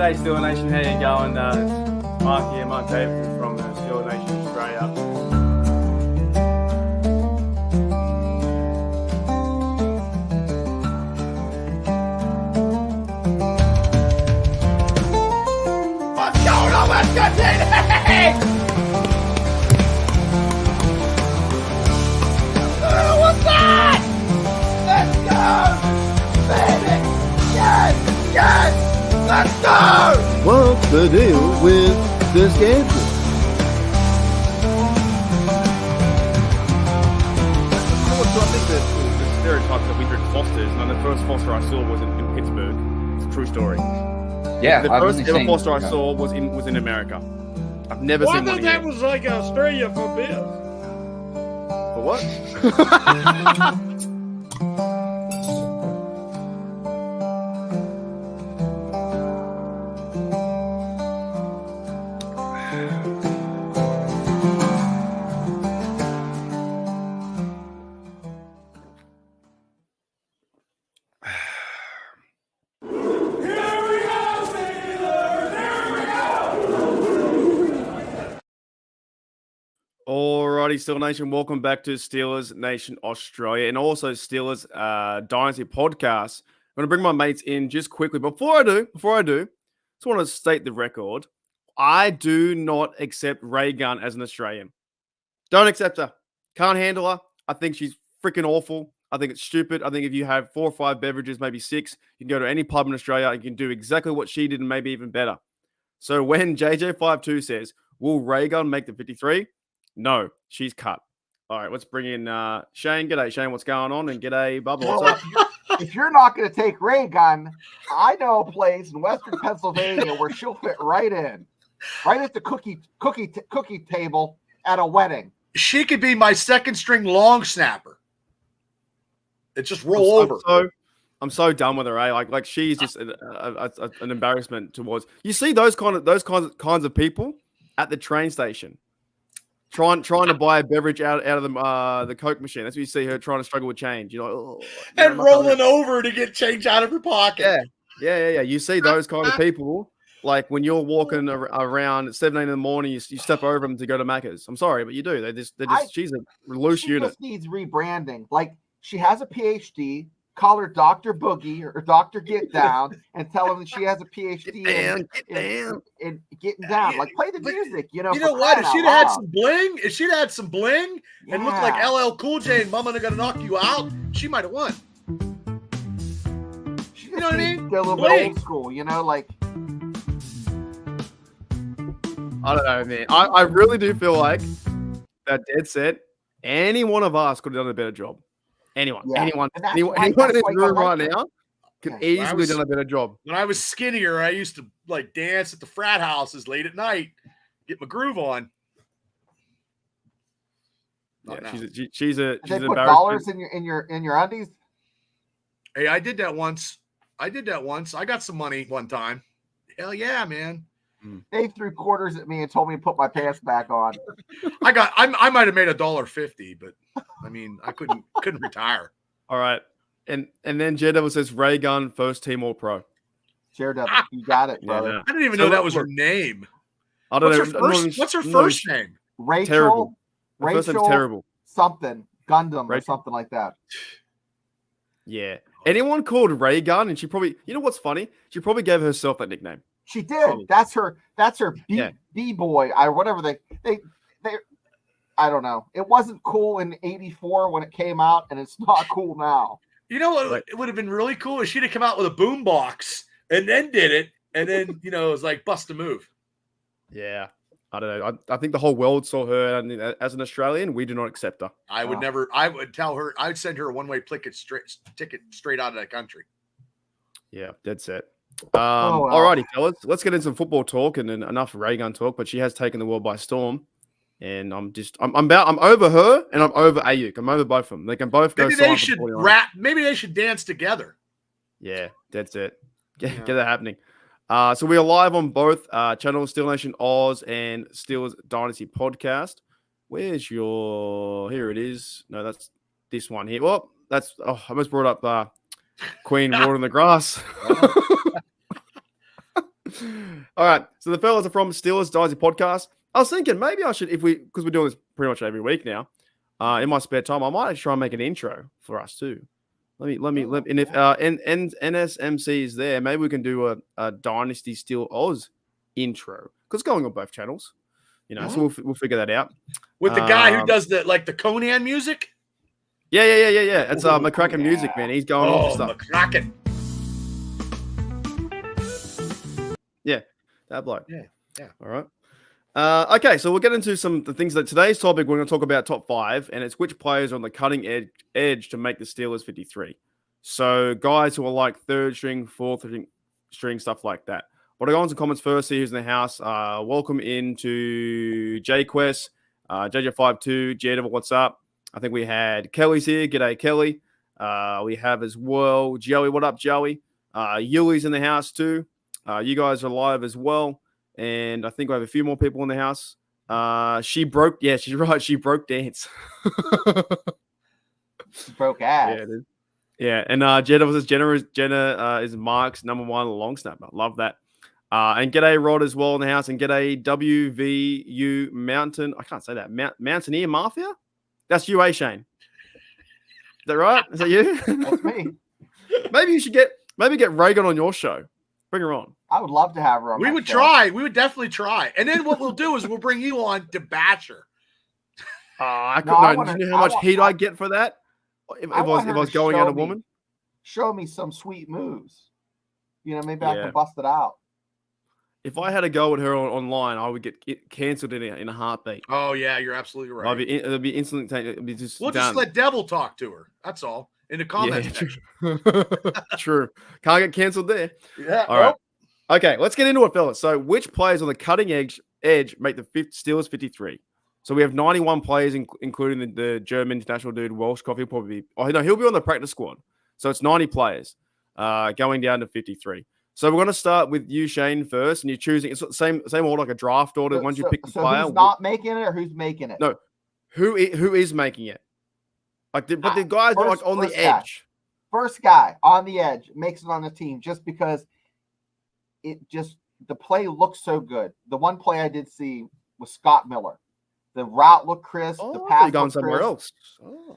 G'day, Steel Nation. How you going? It's Mark here, Mark Davidson from Steel Nation Australia. What's going on? Let's continue! What's that? Let's go! Baby! Yes! Yes! Let's go! What's the deal with this gadget? So I think the stereotypes that we drink Fosters, and the first Foster I saw was in Pittsburgh. It's a true story. Yeah, The I've first only ever seen- Foster I saw was in America. I've never Well, I seen one thought that here. was like Australia for biz. For what? Alrighty, Steel Nation, welcome back to Steelers Nation Australia and also Steelers Dynasty podcast. I'm going to bring my mates in just quickly. Before I do, just want to state the record. I do not accept Ray Gunn as an Australian. Don't accept her. Can't handle her. I think she's freaking awful. I think it's stupid. I think if you have 4 or 5 beverages, maybe 6, you can go to any pub in Australia and you can do exactly what she did and maybe even better. So when JJ52 says, will Ray Gunn make the 53? No, she's cut. All right, let's bring in Shane. G'day, Shane. What's going on? And g'day, Bubba. What's Well, up? if you're not going to take Ray Gunn, I know a place in Western Pennsylvania where she'll fit right in, right at the cookie table at a wedding. She could be my second string long snapper. It just roll over. I'm so done with her. Like she's just an embarrassment towards. You see those kinds of people at the train station. Trying to buy a beverage out of the Coke machine. That's what you see her trying to struggle with change. You're like, oh, And rolling over to get change out of her pocket. Yeah. You see those kind of people. Like when you're walking around at 7 in the morning, you step over them to go to Macca's. I'm sorry, but you do. She's a loose She unit. just needs rebranding. Like she has a PhD. Call her Dr. Boogie or Dr. Get Down and tell her that she has a PhD in getting down. Like play the music, You know what? If she'd had some bling, and looked like Yeah. LL Cool J and Mama Gonna Knock You Out, she might have won. She You know what I mean? Get a little bit Bling. old school, like I don't know, man. I really do feel like that dead set. Any one of us could have done a better job. Anyone Yeah. in And that's this why room I right like her. now could Yeah. easily done a better job. When I was skinnier, I used to like dance at the frat houses late at night, get my groove on. Not Yeah, now. she's Did an they put embarrassment. dollars in your undies? Hey, I did that once. I got some money one time. Hell yeah, man. They threw quarters at me and told me to put my pants back on. I might have made $1.50, but I mean, I couldn't retire. All right. And then Daredevil says Ray Gunn, first team All Pro. Daredevil, you got it, Yeah, brother. no. I didn't even So know that look- was her name. I don't What's know. her first name? Rachel, Terrible. Her first name's Rachel, terrible. something, Gundam or Rachel. something like that. Yeah. Anyone called Ray Gunn, and she probably, you know what's funny? She probably gave herself that nickname. She did. That's her Yeah. B-boy. Whatever they I don't know. It wasn't cool in '84 when it came out, and it's not cool now. You know what? Right. It would have been really cool if she'd have come out with a boom box and then did it, and then it was like bust a move. Yeah. I don't know. I think the whole world saw her, and as an Australian, we do not accept her. I would never. I would tell her. I would send her a one-way ticket straight out of that country. Yeah, dead set. well. Alrighty, fellas. Let's get into some football talk and then enough Ray Gunn talk, but she has taken the world by storm. And I'm over her and I'm over Ayuk. I'm over both of them. They can both go. Maybe sign they for should 49. rap. Maybe they should dance together. Yeah, that's it. Get that happening. So we are live on both channels, Steel Nation Oz and Steelers Dynasty Podcast. Where's your? Here it is. No, that's this one here. Well, I almost brought up Queen watering the grass. All right. So the fellas are from Steelers Dynasty podcast. I was thinking maybe I should, because we're doing this pretty much every week now, in my spare time, I might actually try and make an intro for us too. And if NSMC is there, maybe we can do a Dynasty Steel Oz intro because it's going on both channels. So we'll figure that out with the guy who does the Conan music. Yeah. It's McCracken Music, man. He's going on for stuff. McCracken. Yeah, that bloke. Yeah. All right. Okay, so we'll get into the things that today's topic. We're going to talk about top 5, and it's which players are on the cutting edge to make the Steelers 53. So guys who are like third string, fourth string, stuff like that. But I go on some comments first. See who's in the house. Welcome into JQuest, JJ52, Jadevil, what's up? I think we had Kelly's here. G'day, Kelly. We have as well Joey. What up, Joey? Yuli's in the house too. You guys are live as well. And I think we have a few more people in the house. She's right. She broke dance. She broke ass. Yeah. And Jenna is Mark's number 1 long snapper. Love that. And g'day Rod as well in the house. And g'day WVU Mountain. I can't say that. Mountaineer Mafia? That's you, Shane? Is that right? Is that you? That's me. Maybe you should get Reagan on your show. Bring her on. I would love to have her on. We would try. We would definitely try. And then what we'll do is we'll bring you on to bash her. Do you know how much heat I get for that? If I was going at a woman? Show me some sweet moves. Maybe I can bust it out. If I had a go at her online, I would get cancelled in a heartbeat. Oh, yeah, you're absolutely right. It'd be instantly. We'll just let Devil talk to her. That's all. In the comments section. True. Can't get cancelled there. Yeah. All right. Okay, let's get into it, fellas. So, which players on the cutting edge make the Steelers 53? So we have 91 players, including the German international dude Welshkoff. He'll probably he'll be on the practice squad. So it's 90 players, going down to 53. So we're going to start with you, Shane, first, and you're choosing. It's the same order, like a draft order. Once you pick the player, who's not making it, or who's making it? No, who is making it? But the guys are like on the edge. First guy on the edge makes it on the team just because the play looks so good. The one play I did see was Scott Miller. The route looked crisp. The pass looked going somewhere else.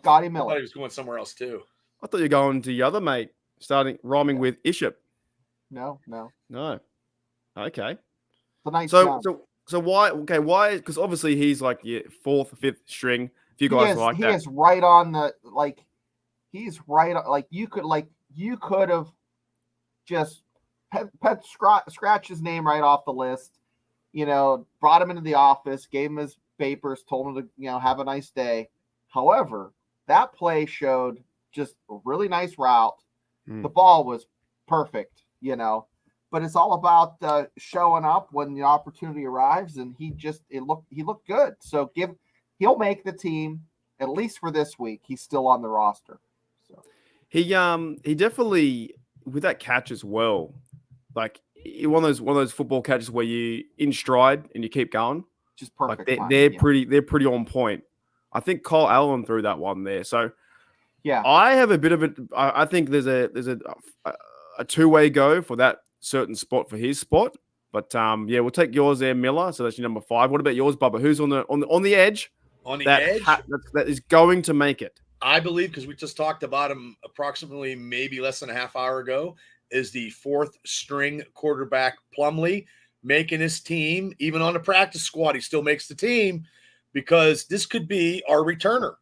Scotty I Miller. thought he was going somewhere else too. I thought you were going to the other mate, rhyming with Iship. No. Okay. So why? Okay, why? Because obviously he's like fourth, fifth string. If you guys like that, he is right on the He's right. You could have just scratched his name right off the list. Brought him into the office, gave him his papers, told him to have a nice day. However, that play showed just a really nice route. The ball was perfect, but it's all about showing up when the opportunity arrives, and he looked good. So he'll make the team at least for this week. He's still on the roster. So he definitely with that catch as well, like one of those football catches where you in stride and you keep going. Just perfect. Like they're pretty on point. I think Kyle Allen threw that one there. So yeah, I have a bit of I think there's a two-way go for that certain spot for his spot. But we'll take yours there, Miller. So that's your number 5. What about yours, Bubba? Who's on the edge? On the edge? That is going to make it. I believe, because we just talked about him approximately maybe less than a half hour ago, is the 4th string quarterback Plumlee, making his team. Even on the practice squad, he still makes the team because this could be our returner.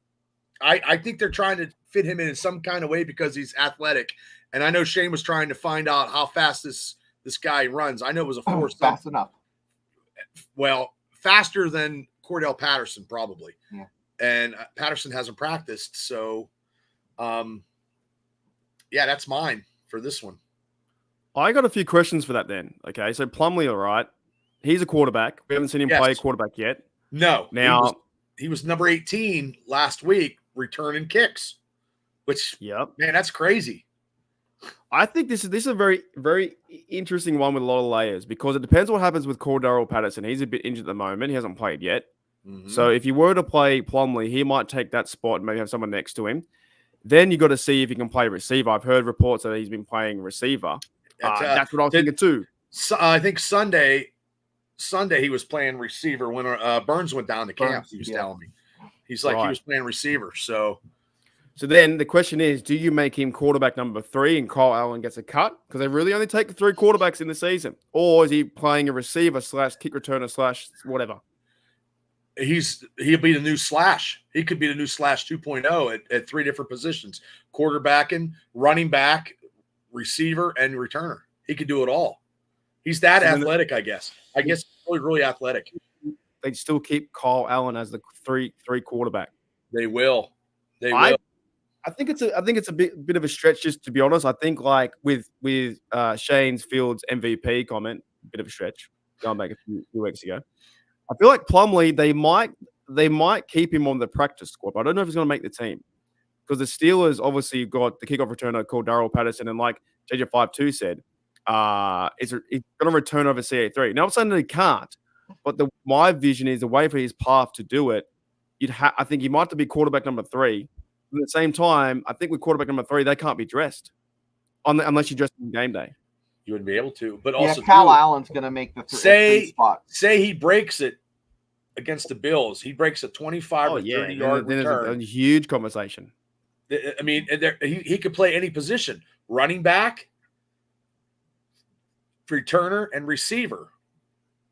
I think they're trying to fit him in some kind of way because he's athletic. And I know Shane was trying to find out how fast this guy runs. I know it was a 4 fast enough. Well, faster than Cordell Patterson, probably. Yeah. And Patterson hasn't practiced. So, that's mine for this one. I got a few questions for that then. Okay, so Plumlee, all right. He's a quarterback. We haven't seen him play quarterback yet. No. Now he was number 18 last week, returning kicks, which, man, that's crazy. I think this is a very, very interesting one with a lot of layers because it depends what happens with Cordell Patterson. He's a bit injured at the moment. He hasn't played yet. Mm-hmm. So if you were to play Plumlee, he might take that spot and maybe have someone next to him. Then you got to see if he can play receiver. I've heard reports that he's been playing receiver. That's what I was thinking too. So, I think Sunday he was playing receiver when Burns went down to camp. He was telling me. He's like, he was playing receiver. So then the question is, do you make him quarterback number 3 and Kyle Allen gets a cut? Because they really only take 3 quarterbacks in the season. Or is he playing a receiver / kick returner / whatever? He'll be the new Slash. He could be the new Slash 2.0 at 3 different positions: quarterbacking, running back, receiver, and returner. He could do it all. He's that athletic, I guess. I guess he's really athletic. They still keep Kyle Allen as the 3 quarterback. They will. They will. I think it's a bit of a stretch, just to be honest. I think like with Shane's Fields MVP comment, a bit of a stretch going back a few weeks ago. I feel like Plumlee, they might keep him on the practice squad, but I don't know if he's going to make the team, because the Steelers obviously got the kickoff returner called Darrell Patterson, and like JJ52 said, he's going to return over CA3. Now I'm saying that he can't, but my vision is the way for his path to do it. I think he might have to be quarterback number 3. At the same time, I think with quarterback number 3, they can't be dressed unless you dress on game day. You wouldn't be able to. But also, Kyle Allen's going to make the 3 spot. Say he breaks it against the Bills. He breaks a 25 or 30-yard return. There's a huge conversation. I mean, he could play any position: running back, returner, and receiver.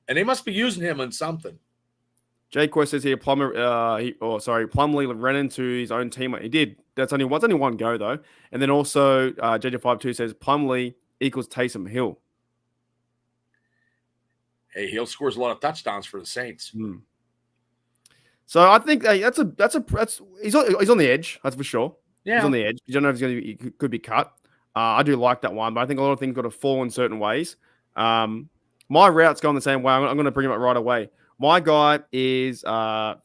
And they must be using him on something. Jay Quest says here, Plumlee ran into his own teammate. He did. That's only one go though. And then also JJ52 says Plumlee equals Taysom Hill. Hey, Hill scores a lot of touchdowns for the Saints. So I think he's on the edge. That's for sure. Yeah, he's on the edge. You don't know if he could be cut. I do like that one, but I think a lot of things got to fall in certain ways. My route's going the same way. I'm going to bring him up right away. My guy is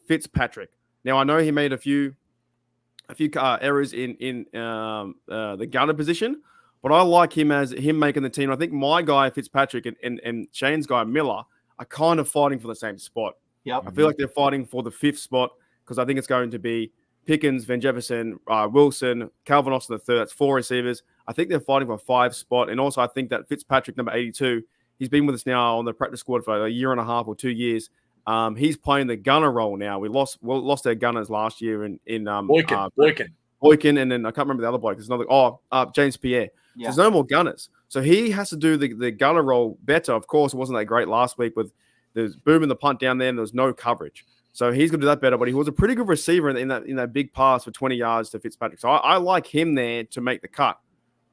Fitzpatrick. Now I know he made a few errors in the gunner position, but I like him making the team. I think my guy Fitzpatrick and Shane's guy Miller are kind of fighting for the same spot. Yep. I feel like they're fighting for the 5th spot, because I think it's going to be Pickens, Van Jefferson, Wilson, Calvin Austin III. That's 4 receivers. I think they're fighting for a 5 spot, and also I think that Fitzpatrick, number 82, he's been with us now on the practice squad for a year and a half or 2 years. He's playing the gunner role now. We lost their gunners last year in Boykin, and then I can't remember the other bloke. There's another James Pierre. Yeah. There's no more gunners, so he has to do the gunner role better. Of course, it wasn't that great last week with the boom and the punt down there, and there was no coverage. So he's going to do that better. But he was a pretty good receiver in that big pass for 20 yards to Fitzpatrick. So I like him there to make the cut.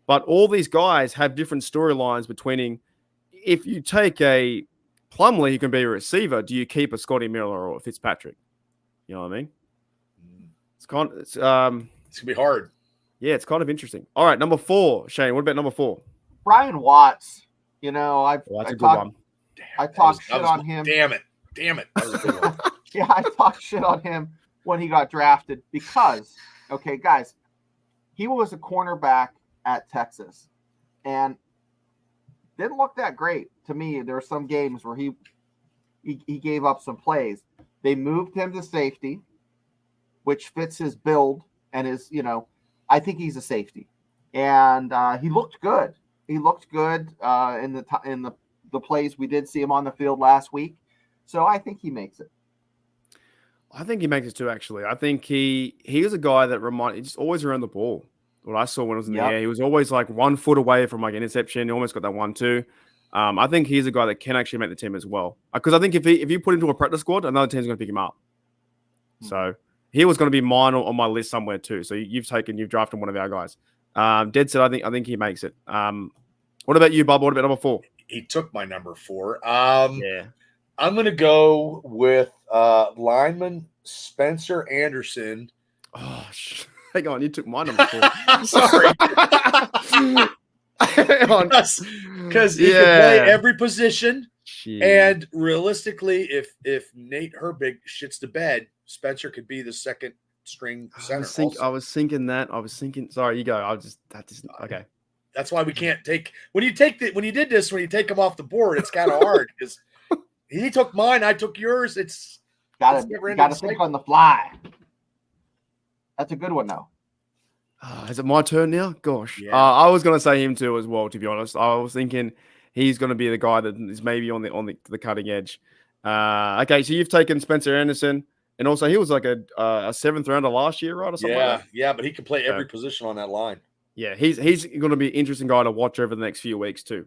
But all these guys have different storylines between. If you take a Plumlee, who can be a receiver, do you keep a Scotty Miller or a Fitzpatrick? You know what I mean? It's gonna be hard. Yeah, it's kind of interesting. All right, number 4, Shane. What about number 4? Brian Watts. You know, I talked shit on him. Damn it. That was a good one. Yeah, I talked shit on him when he got drafted because, okay, guys, he was a cornerback at Texas and didn't look that great to me. There were some games where he gave up some plays. They moved him to safety, which fits his build and his, I think he's a safety. And he looked good. He looked good in the plays we did see him on the field last week. So I think he makes it. I think he makes it too, actually. I think he is a guy that just always around the ball. What I saw when I was in the air, he was always like 1 foot away from like an interception. He almost got that 1-2. I think he's a guy that can actually make the team as well. Because I think if you put him to a practice squad, another team's going to pick him up. So he was going to be mine on my list somewhere too. So you've drafted one of our guys. Dead set, I think he makes it. What about you, Bob? What about number 4? He took my number 4. I'm going to go with lineman Spencer Anderson. Oh, hang on. You took my number 4. Sorry. Because he can play every position. Jeez. And realistically, if Nate Herbig shits the bed, Spencer could be the second string center. I was thinking that. Sorry, you go. Okay. That's why we can't take when you take him off the board, it's kind of hard because he took mine, I took yours. It's gotta think on the fly. That's a good one though. Is it my turn now? Gosh. Yeah. I was going to say him too as well, to be honest. I was thinking he's going to be the guy that is maybe on the cutting edge. Okay, so you've taken Spencer Anderson, and also he was like a seventh rounder last year, right, or something like that? Yeah, but he can play every position on that line. Yeah, he's going to be an interesting guy to watch over the next few weeks too.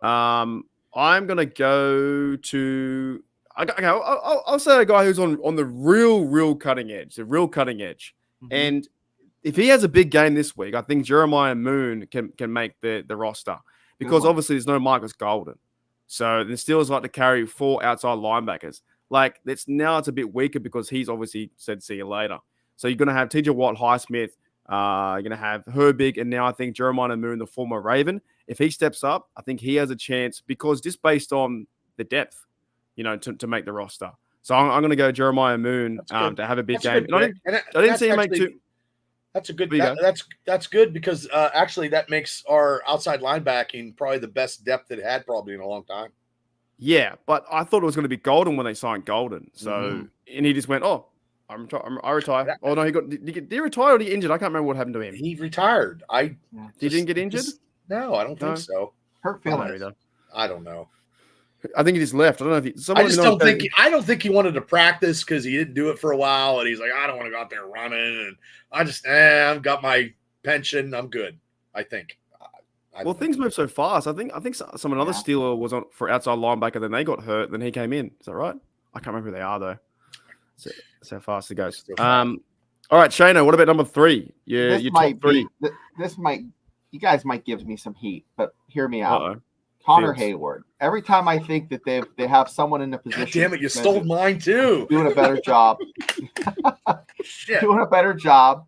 I'm going to go to I'll say a guy who's on the real cutting edge, and if he has a big game this week, I think Jeremiah Moon can make the roster because obviously there's no Marcus Golden. So the Steelers like to carry 4 outside linebackers. Like it's a bit weaker because he's obviously said see you later. So you're going to have TJ Watt, Highsmith, you're going to have Herbig, and now I think Jeremiah Moon, the former Raven. If he steps up, I think he has a chance because just based on the depth, to make the roster. So I'm going to go Jeremiah Moon to have a big game. I didn't see him make two. That's a good. That's good because actually that makes our outside linebacking probably the best depth it had probably in a long time. Yeah, but I thought it was going to be Golden when they signed Golden. So and he just went, I retire. Oh no, did he retire or did he injured? I can't remember what happened to him. He retired. He didn't get injured. No, I don't think so. Hurt feelings. I don't know. I think he just left. I don't know if he. I don't think he wanted to practice because he didn't do it for a while, and he's like, I don't want to go out there running, and I just, I've got my pension, I'm good. I think. Things move so fast. I think another Steeler was on for outside linebacker, then they got hurt, then he came in. Is that right? I can't remember who they are though. That's how fast it goes. All right, Shano, what about number 3? Yeah, your top 3. You guys might give me some heat, but hear me out. Uh-oh. Connor Hayward. Every time I think that they have someone in the position. God damn it, you stole mine too. Doing a better job. Doing a better job.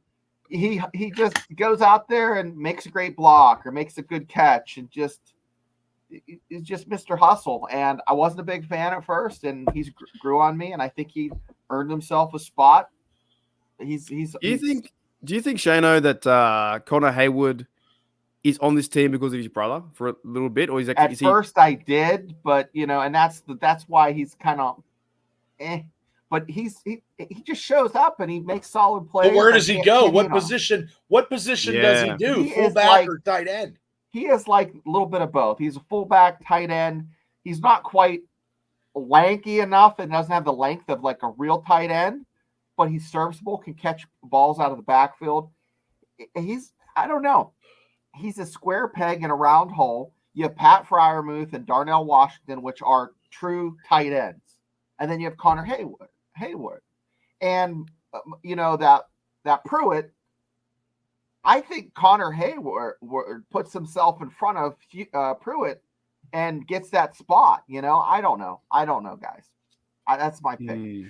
He just goes out there and makes a great block or makes a good catch and is just Mr. Hustle. And I wasn't a big fan at first, and he's grew on me, and I think he earned himself a spot. Do you think Shano that Connor Hayward is on this team because of his brother for a little bit, or first I did, but and that's why he's kind of But he just shows up and he makes solid plays. But where does he go? What position? What position does he do? Fullback or tight end? He is like a little bit of both. He's a fullback, tight end. He's not quite lanky enough and doesn't have the length of like a real tight end, but he's serviceable, can catch balls out of the backfield. I don't know. He's a square peg in a round hole. You have Pat Fryermuth and Darnell Washington, which are true tight ends. And then you have Connor Hayward. And, that Pruitt, I think Connor Hayward puts himself in front of Pruitt and gets that spot. I don't know. Guys. That's my pick.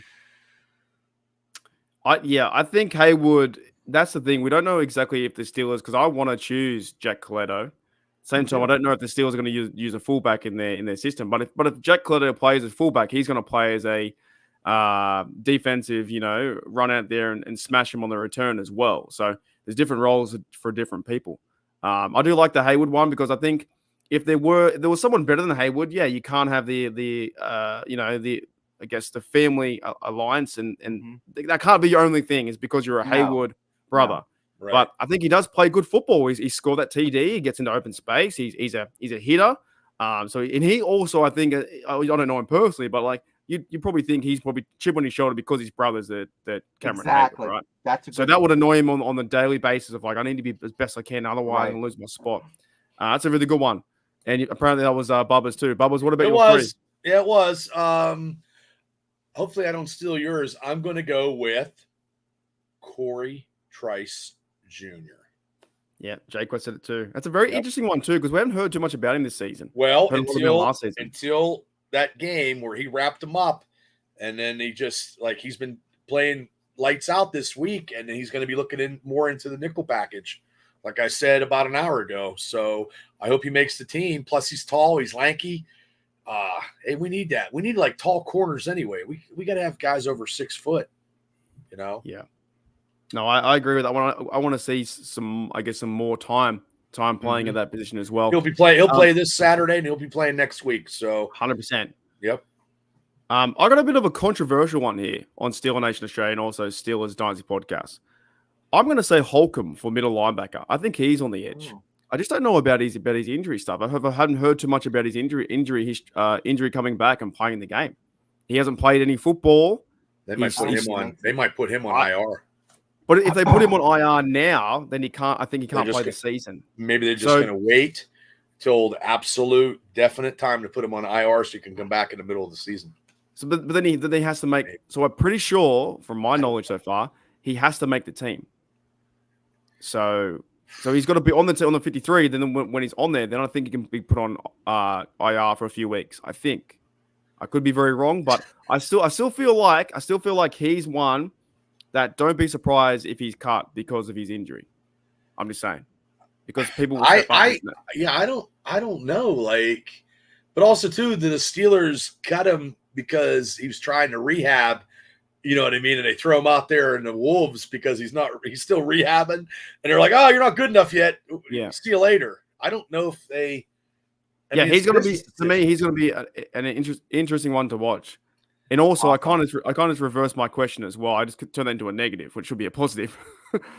I think Hayward, that's the thing. We don't know exactly if the Steelers, because I want to choose Jack Coletto. Same time, I don't know if the Steelers are going to use a fullback in their system. But if Jack Coletto plays as fullback, he's going to play as a defensive, run out there and smash him on the return as well. So there's different roles for different people. I do like the Hayward one because I think if there was someone better than Hayward, you can't have the family alliance and that can't be your only thing. Is because you're a Hayward brother. No. Right. But I think he does play good football. He scored that TD. He gets into open space. He's a hitter. He also, I think, I don't know him personally, but like you probably think he's probably chip on his shoulder because his brother's that Cameron Hayward, right? That would annoy him on the daily basis of like I need to be as best I can, otherwise I'm gonna lose my spot. That's a really good one. And apparently that was Bubba's too. Bubba's, what about your 3? Yeah, it was. Hopefully I don't steal yours. I'm going to go with Corey Trice Jr. Yeah, Jake said it too. That's a very interesting one too because we haven't heard too much about him this season. Well, until that game where he wrapped him up, and then he's been playing lights out this week, and then he's going to be looking more into the nickel package, like I said about an hour ago. So I hope he makes the team. Plus, he's tall, he's lanky. Hey, we need that. We need like tall corners anyway. We got to have guys over 6 foot. Yeah. No, I agree with that one. I want to see some more time playing at that position as well. He'll play this Saturday and he'll be playing next week. So 100%. Yep. I got a bit of a controversial one here on Steeler Nation Australia and also Steelers Dynasty podcast. I'm going to say Holcomb for middle linebacker. I think he's on the edge. I just don't know about his injury stuff. I hadn't heard too much about his injury coming back and playing the game. He hasn't played any football. They might put him on. They might put him on IR. But if they put him on IR now, then he can't. I think he can't play the season. Maybe they're just going to wait till the absolute definite time to put him on IR so he can come back in the middle of the season. So, but then he has to make. So I'm pretty sure, from my knowledge so far, he has to make the team. So he's got to be on the 53. Then when he's on there, then I think he can be put on IR for a few weeks. I think. I could be very wrong, but I still feel like he's one that don't be surprised if he's cut because of his injury. I'm just saying, because people will I don't know, like, but also too the Steelers cut him because he was trying to rehab. You know what I mean? And they throw him out there in the Wolves because he's still rehabbing, and they're like, "Oh, you're not good enough yet. Yeah, see you later." I don't know if they. He's going to be, to me, he's going to be an interesting one to watch. And also, I kind of reversed my question as well. I just turned that into a negative, which should be a positive.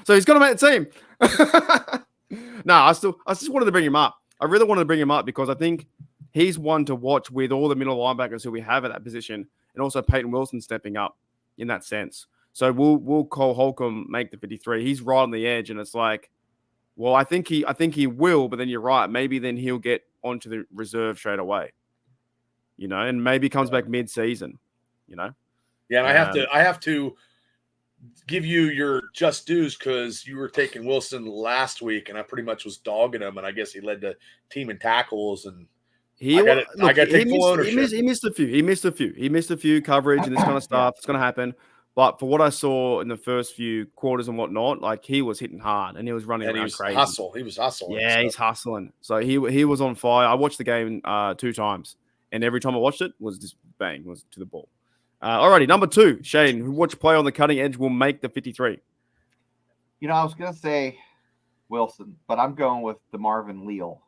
So he's going to make the team. No, I just wanted to bring him up. I really wanted to bring him up because I think he's one to watch with all the middle linebackers who we have at that position, and also Peyton Wilson stepping up in that sense. So will Cole Holcomb make the 53? He's right on the edge, and it's like, well, I think he will, but then you're right. Maybe then he'll get onto the reserve straight away, and maybe comes back mid-season, Yeah, and I have to give you your just dues because you were taking Wilson last week, and I pretty much was dogging him, and I guess he led the team in tackles, and I got to take full ownership. He missed a few. He missed a few coverage and this kind of stuff. It's going to happen. But for what I saw in the first few quarters and whatnot, like he was hitting hard and he was running around crazy. He was hustling. Yeah, he's hustling. So he was on fire. I watched the game 2 times, and every time I watched it was just bang, was to the ball. Alrighty, number 2, Shane. Which player on the cutting edge will make the 53? I was gonna say Wilson, but I'm going with DeMarvin Leal.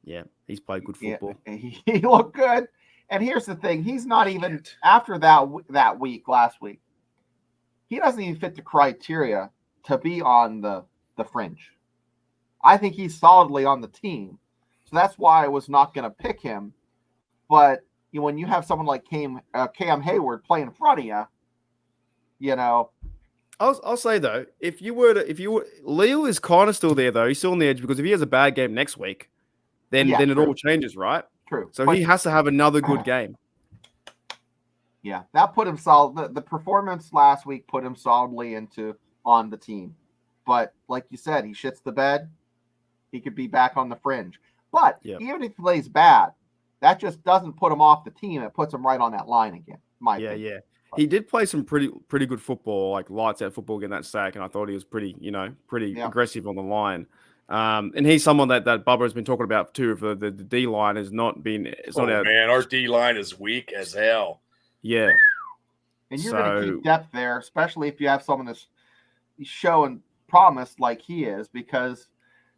Yeah, he's played good football. Yeah, he looked good. And here's the thing: he's not even after that week last week. He doesn't even fit the criteria to be on the fringe. I think he's solidly on the team, so that's why I was not going to pick him. But when you have someone like Cam Hayward playing in front of you, I'll say though, if Leal is kind of still there though. He's still on the edge because if he has a bad game next week, then it all changes, right? True. So he has to have another good game. Yeah, that put him solid. The performance last week put him solidly on the team. But like you said, he shits the bed. He could be back on the fringe. But even if he plays bad, that just doesn't put him off the team. It puts him right on that line again. Yeah. He did play some pretty good football, like lights out football, getting that sack, and I thought he was pretty aggressive on the line. And he's someone that Bubba has been talking about too. For the D line has not been. It's not out. Man, our D line is weak as hell. Yeah, and you're going to keep depth there, especially if you have someone that's showing promise like he is. Because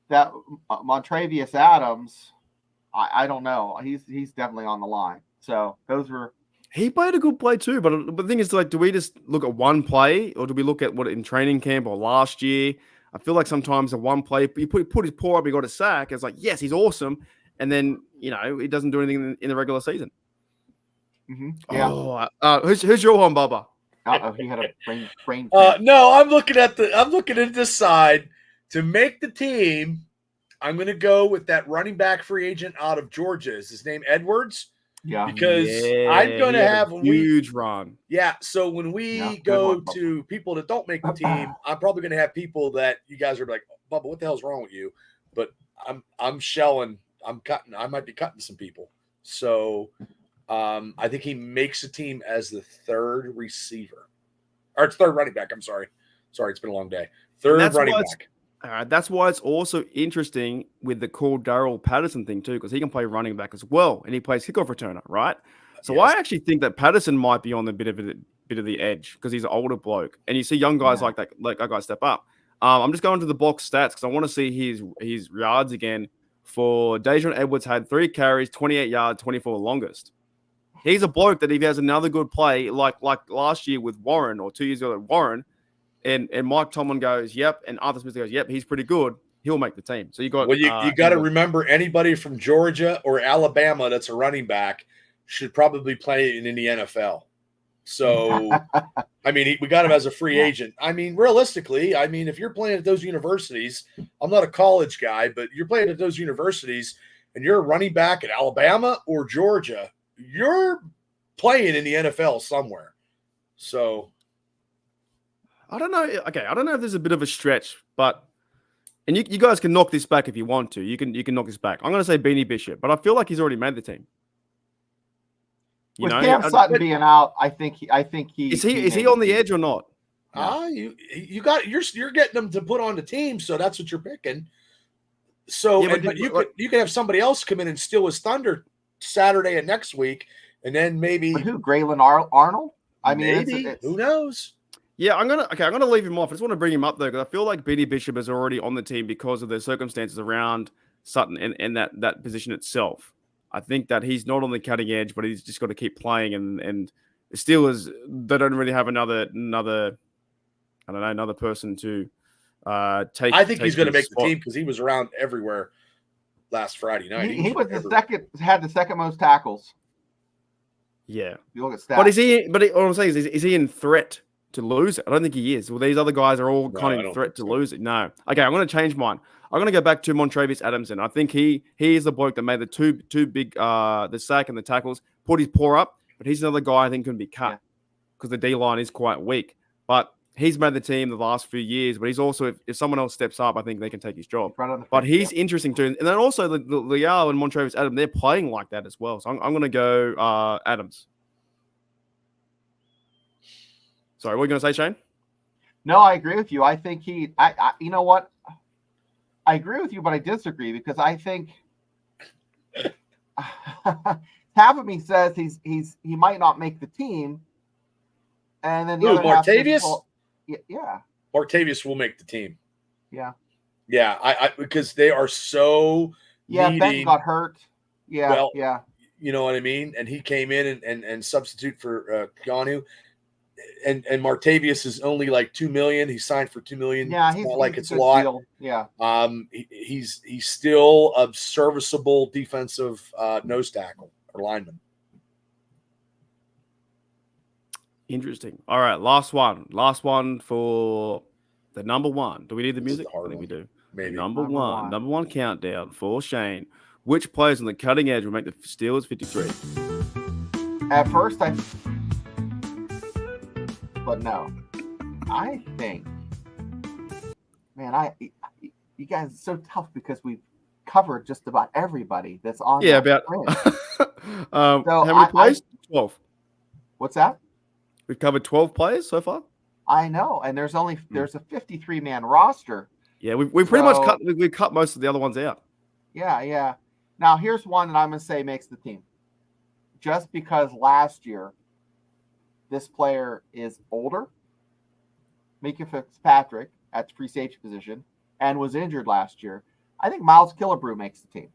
that Montravius Adams, I don't know. He's definitely on the line. So those were. He played a good play too, but the thing is, like, do we just look at one play, or do we look at what in training camp or last year? I feel like sometimes the one play, he put his paw up, he got a sack. It's like, yes, he's awesome. And then, he doesn't do anything in the regular season. Mm-hmm. Yeah. Oh, who's your one, Bubba? He had a brain. No, I'm looking at this side to make the team. I'm going to go with that running back free agent out of Georgia. Is his name Edwards? Yeah. Because I'm going to have a huge run. Yeah. So when we go to people that don't make the team, I'm probably going to have people that you guys are like, Bubba, what the hell's wrong with you? But I'm shelling. I'm cutting. I might be cutting some people. So I think he makes a team as the third receiver. Or it's third running back. I'm sorry. It's been a long day. Third running back. That's why it's also interesting with the Darrell Patterson thing too, because he can play running back as well, and he plays kickoff returner, right? So yes. I actually think that Patterson might be on the bit of the edge because he's an older bloke, and you see young guys like that guy step up. I'm just going to the box stats because I want to see his yards again. For Dejon Edwards had 3 carries, 28 yards, 24 longest. He's a bloke that if he has another good play, like last year with Warren or 2 years ago with Warren. And Mike Tomlin goes, yep. And Arthur Smith goes, yep, he's pretty good. he'll make the team. So you got Well, you got to remember anybody from Georgia or Alabama that's a running back should probably play in the NFL. So, I mean, we got him as a free agent. I mean, realistically, I mean, if you're playing at those universities, I'm not a college guy, but you're playing at those universities and you're a running back at Alabama or Georgia, you're playing in the NFL somewhere. So, I don't know. Okay, I don't know if there's a bit of a stretch, but and you guys can knock this back if you want to. You can knock this back. I'm going to say Beanie Bishop, but I feel like he's already made the team. With Cam Sutton being out, I think he is he on the edge or not? You're getting them to put on the team, so that's what you're picking. So, but you could have somebody else come in and steal his thunder Saturday and next week, and then maybe Graylin Arnold. I mean, maybe who knows? Yeah, I'm gonna leave him off. I just want to bring him up though because I feel like Beanie Bishop is already on the team because of the circumstances around Sutton and that position itself. I think that he's not on the cutting edge, but he's just got to keep playing. And the Steelers, they don't really have another person to take. I think he's going to make the team because he was around everywhere last Friday night. He was had the second most tackles. Yeah, if you look at stats. But is he? But all I'm saying is he in threat to lose it? I don't think he is. Well, these other guys are all kind of in threat to lose it. No. Okay, I'm going to change mine. I'm going to go back to Montravius Adamson. I think he is the bloke that made the two big the sack and the tackles, put his paw up, but he's another guy I think can be cut because the D-line is quite weak. But he's made the team the last few years, but he's also, if someone else steps up, I think they can take his job. But he's interesting too. And then also the Leal and Montravius Adams, they're playing like that as well. So I'm going to go Adams. Sorry, what are you going to say, Shane? No, I agree with you. I think I you know what? I agree with you, but I disagree because I think half of me says he might not make the team, and then the other Martavius? Yeah, Martavius will make the team. Yeah, I because they are so Ben got hurt. Yeah, well, yeah, you know what I mean. And he came in and substitute for Keanu. And Martavius is only like $2 million. He signed for $2 million. Yeah, it's not like it's a lot. deal. Yeah. He's still a serviceable defensive nose tackle or lineman. Interesting. All right, last one for the number one. Do we need the music? I think we do. Maybe number one countdown for Shane. Which players on the cutting edge will make the Steelers 53? At first, but no, I think, man, you guys are so tough because we've covered just about everybody that's on. Yeah, about. How many players? 12. What's that? We've covered 12 players so far. I know, and there's a 53-man roster. Yeah, we pretty much cut most of the other ones out. Yeah. Now here's one that I'm gonna say makes the team, just because last year this player is older, Mika Fitzpatrick at the free safety position, and was injured last year. I think Miles Killebrew makes the team.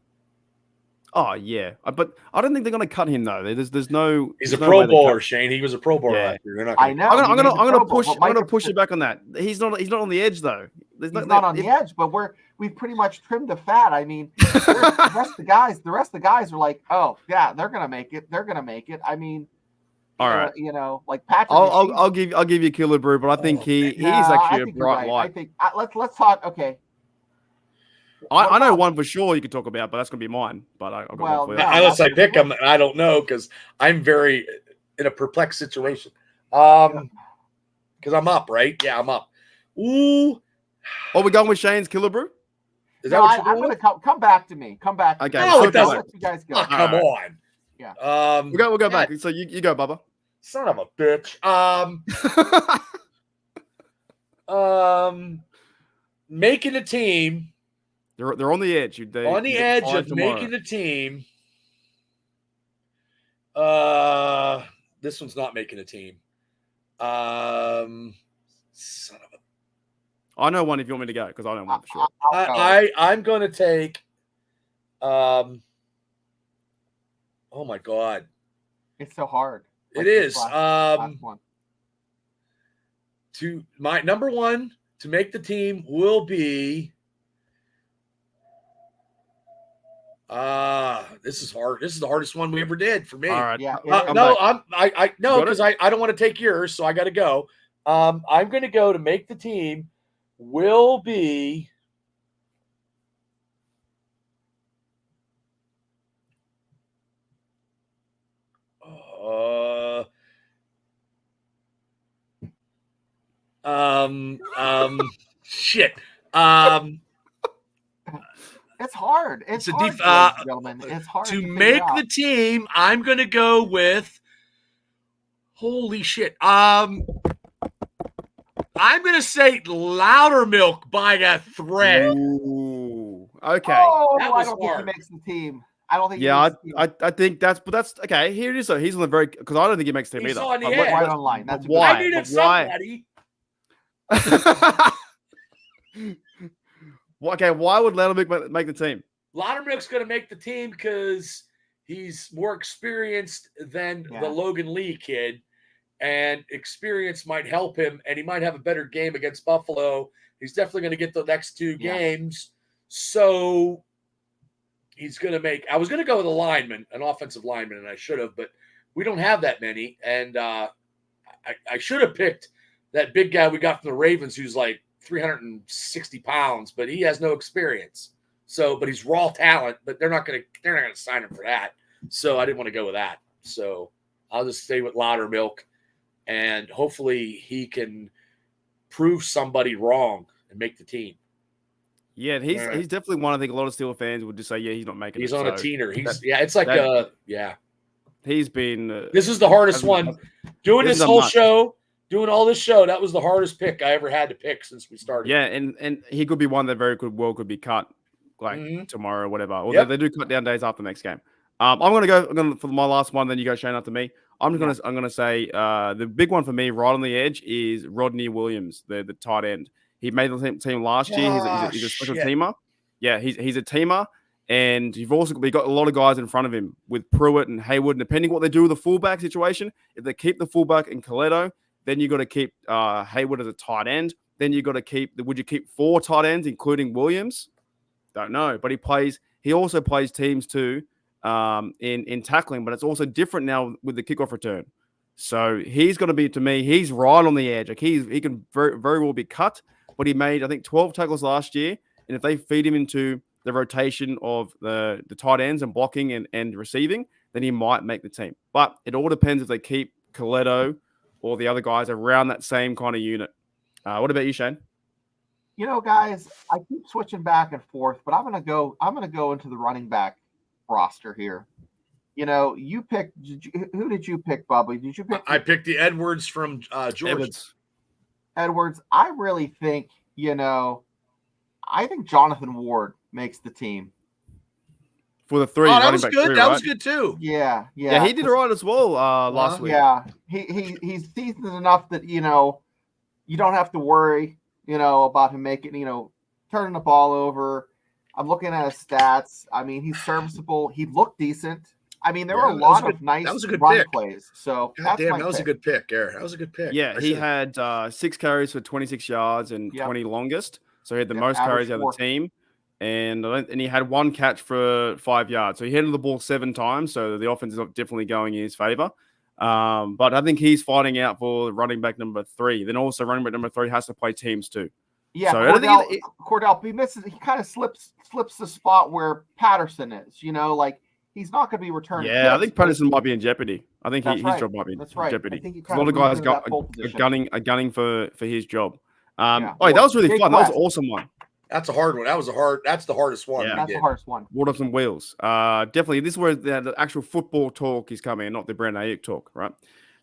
Oh yeah, but I don't think they're going to cut him though. There's no. He's a Pro Bowler, Shane. He was a Pro Bowler last year. I know. I'm going to push you back on that. He's not on the edge though. He's not on the edge, but we've pretty much trimmed the fat. I mean, the rest of the guys are like, oh yeah, they're going to make it. They're going to make it. I mean. All right, like Patrick. I'll give you Killebrew, but I think he's actually a bright light. I think let's talk. Okay, I know one for sure you could talk about, but that's gonna be mine. But I'll go one for you. Unless I pick him, I don't know because I'm very in a perplexed situation. Because I'm up, right? Yeah, I'm up. Ooh, are we going with Shane's Killebrew? Is that what I'm going to come back to me. Come back. Okay, no, it doesn't. Let you guys go. Oh, come on. Yeah. We'll go back. So you go, Bubba. Son of a bitch. Making a team. They're on the edge. On the edge of making the team. This one's not making a team. Son of a. I know one if you want me to go because I know one for sure. I'm going to take. Oh my God. It's so hard. It is. Last one. To my number one to make the team will be This is hard. This is the hardest one we ever did for me. All right. Yeah, I'm No, back. I no, Got it? because I don't want to take yours, so I got to go. I'm going to go to make the team. Will be. Shit. It's hard. It's a hard, def- ladies and gentlemen. It's hard to figure make out. the team, I'm going to go with. Holy shit. I'm going to say Loudermilk by a thread. Ooh, okay. Oh, That I was don't think he hard. makes the team. I don't think. Yeah, he makes the team. I think that's okay. Here it is. So he's on the very because I don't think he makes the team He's either. on the But edge. Right on line. but That's a good why? I needed But why? somebody. Okay, why would Loudermilk make the team? Loudermilk's going to make the team because he's more experienced than Yeah. the Logan Lee kid, and experience might help him, and he might have a better game against Buffalo. He's definitely going to get the next two games. So he's going to make – I was going to go with a lineman, an offensive lineman, and I should have, but we don't have that many. And I should have picked that big guy we got from the Ravens who's like 360 pounds, but he has no experience. So, but he's raw talent, but they're not going to sign him for that. So I didn't want to go with that. So I'll just stay with Loudermilk, and hopefully he can prove somebody wrong and make the team. Yeah, he's definitely one. I think a lot of Steelers fans would just say, yeah, he's not making. He's it. on a So teener. that- yeah. He's been. This is the hardest one. Doing this this is a whole month. show, doing all this show, that was the hardest pick I ever had to pick since we started. Yeah, and he could be one that very could be cut like tomorrow or whatever. Or Yep. they do cut down days after the next game. I'm gonna for my last one. Then you go Shane after me. I'm gonna say the big one for me right on the edge is Rodney Williams, the tight end. He made the team last year. He's a special teamer. Yeah, he's a teamer. And you've also got a lot of guys in front of him with Pruitt and Hayward. And depending what they do with the fullback situation, if they keep the fullback in Coletto, then you got to keep Hayward as a tight end. Then you got to keep. Would you keep 4 tight ends, including Williams? Don't know. But he also plays teams too in tackling. But it's also different now with the kickoff return. So he's going to be, to me, he's right on the edge. Like he can very, very well be cut. But he made, I think, 12 tackles last year. And if they feed him into the rotation of the tight ends and blocking and receiving, then he might make the team. But it all depends if they keep Coletto or the other guys around that same kind of unit. What about you, Shane? You know, guys, I keep switching back and forth, but I'm gonna go into the running back roster here. You know, who did you pick, Bubby? Did you pick? I picked the Edwards from Georgia. Edwards. I really think, I think Jonathan Ward makes the team. For the 3 that running was back good. three, That right? was good too. Yeah. Yeah, he did all right as well last week. Yeah, he's seasoned enough that you don't have to worry, about him making, turning the ball over. I'm looking at his stats. I mean, he's serviceable. He looked decent. I mean, there were a lot of nice run plays. So God damn, that was a good pick, Eric. That was a good pick. Yeah, he had 6 carries for 26 yards and 20 longest. So he had the most carries out of the team. And he had 1 catch for 5 yards. So he handled the ball 7 times. So the offense is definitely going in his favor. But I think he's fighting out for running back number 3. Then also running back number 3 has to play teams too. Yeah, so Cordell, he misses. He kind of slips the spot where Patterson is. He's not going to be returning. Yeah, I think Patterson might be in jeopardy. I think his job might be in jeopardy. A lot of guys are gunning for his job. That was really fun. That was an awesome one. That's a hard one. That's the hardest one. Yeah, that's the hardest one. Brought up some wheels. Definitely. This is where the actual football talk is coming and not the Brandon Ayuk talk, right?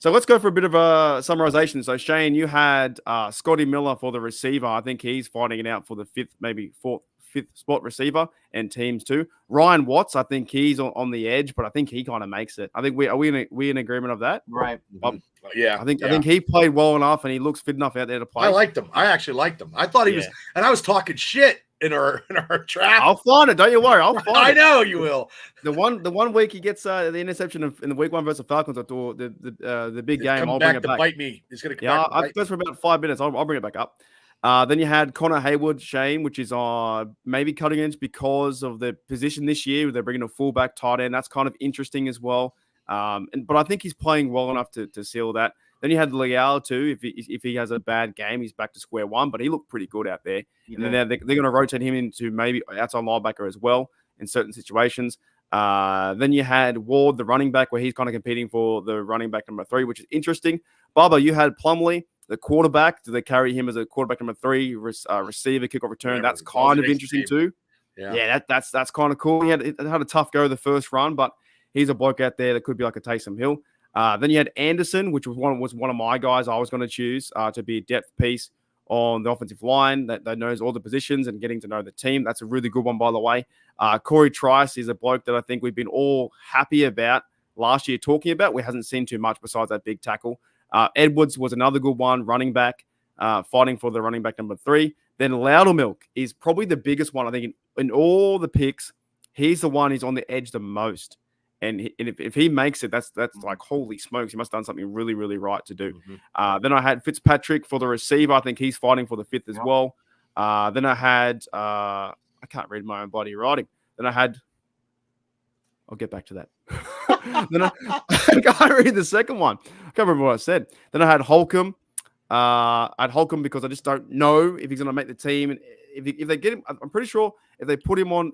So let's go for a bit of a summarization. So Shane, you had Scotty Miller for the receiver. I think he's fighting it out for the 5th, maybe 4th, 5th spot receiver and teams too. Ryan Watts, I think he's on the edge, but I think he kind of makes it. I think we in agreement of that? Right. I think he played well enough and he looks fit enough out there to play. I liked him. I actually liked him. I thought he was, and I was talking shit in our draft. I'll find it. Don't you worry. I'll find it. I know you will. The one week he gets the interception in the week 1 versus the Falcons, or the big game. I'll bring it back. Bite me. He's gonna come back. I've for about 5 minutes. I'll bring it back up. Then you had Connor Hayward, Shane, which is maybe cutting edge because of the position this year. They're bringing a fullback tight end. That's kind of interesting as well. But I think he's playing well enough to seal that. Then you had Leal too. If he has a bad game, he's back to square one. But he looked pretty good out there. And then they're going to rotate him into maybe outside linebacker as well in certain situations. Then you had Ward, the running back, where he's kind of competing for the running back number 3, which is interesting. Bubba, you had Plumlee, the quarterback. Do they carry him as a quarterback number 3, receiver, kickoff return? Yeah, that's kind of interesting too. Yeah, that's kind of cool. He had a tough go the first run, but he's a bloke out there that could be like a Taysom Hill. Then you had Anderson, which was one of my guys I was going to choose to be a depth piece on the offensive line that knows all the positions and getting to know the team. That's a really good one, by the way. Corey Trice is a bloke that I think we've been all happy about last year talking about. We hasn't seen too much besides that big tackle. Edwards was another good one, running back, fighting for the running back number 3. Then Loudermilk is probably the biggest one, I think, in all the picks. He's the one who's on the edge the most. And if he makes it, that's like, holy smokes, he must have done something really, really right to do. Mm-hmm. Then I had Fitzpatrick for the receiver. I think he's fighting for the 5th as well. Then I had, I can't read my own bloody writing. Then I had, I'll get back to that. Then I can't read the second one. I can't remember what I said. Then I had Holcomb. I had Holcomb because I just don't know if he's going to make the team. And if they get him, I'm pretty sure if they put him on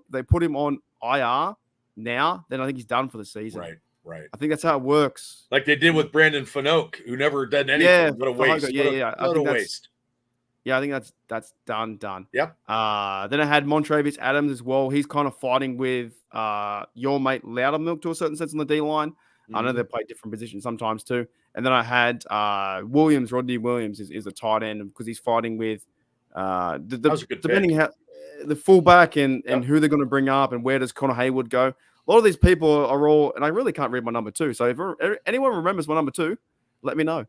IR now, then I think he's done for the season. Right. I think that's how it works. Like they did with Brandon Fanoke, who never did anything. Yeah, what a waste. What a waste. Yeah, I think that's done. Yep. Then I had Montrevious Adams as well. He's kind of fighting with your mate Loudermilk to a certain sense on the D line. I know they play different positions sometimes too. And then I had Rodney Williams is a tight end because he's fighting with depending how the fullback and who they're going to bring up and where does Connor Hayward go. A lot of these people are all, and I really can't read my number 2. So if anyone remembers my number 2, let me know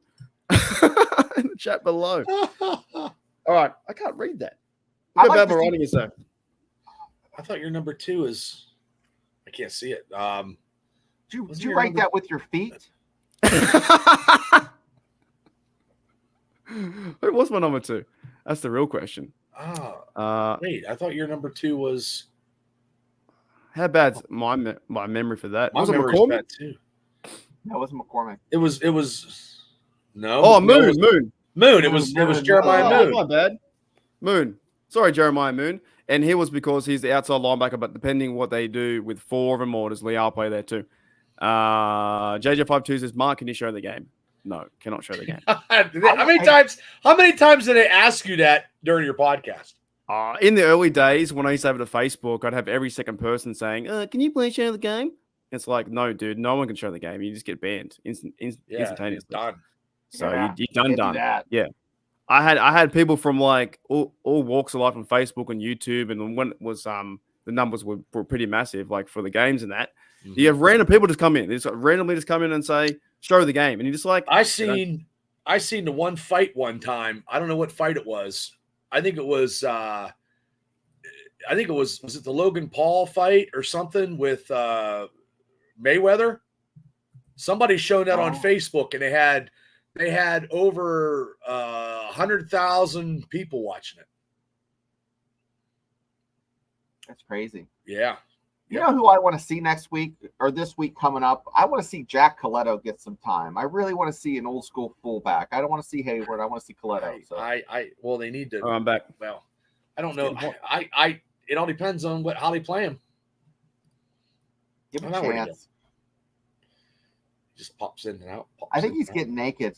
in the chat below. All right, I can't read that. How bad my writing is though? I thought your number 2 is. I can't see it. Did you write that with your feet? What's my number 2? That's the real question. Wait, I thought your number 2 was. How bad's my memory for that? Was it McCormick too? No, it wasn't McCormick. It was. No. Oh, Moon. It was Jeremiah Moon. My bad. Moon. Sorry, Jeremiah Moon. And he was because he's the outside linebacker, but depending what they do with 4 of them, or does Leal play there too? JJ52 says, Mark, can you show the game? No, cannot show the game. How many times did they ask you that during your podcast? In the early days, when I used to have it at Facebook, I'd have every second person saying, can you please show the game? It's like, no, dude, no one can show the game. You just get banned instantaneously. It's done. So you're done. That. Yeah. I had people from like all walks of life on Facebook and YouTube, and when it was the numbers were pretty massive, like for the games and that. Mm-hmm. You have random people just come in. They just randomly just come in and say, show the game. And you're just like, I seen the one fight one time. I don't know what fight it was. I think it was was it the Logan Paul fight or something with Mayweather? Somebody showed that on Facebook, and they had over 100,000 people watching it. That's crazy. Yeah. You know who I want to see next week or this week coming up? I want to see Jack Coletto get some time. I really want to see an old school fullback. I don't want to see Hayward. I want to see Coletto. Well, they need to. Oh, I'm back. Well, I don't know. It all depends on how they play him. Give him a chance. He just pops in and out. I think he's getting naked.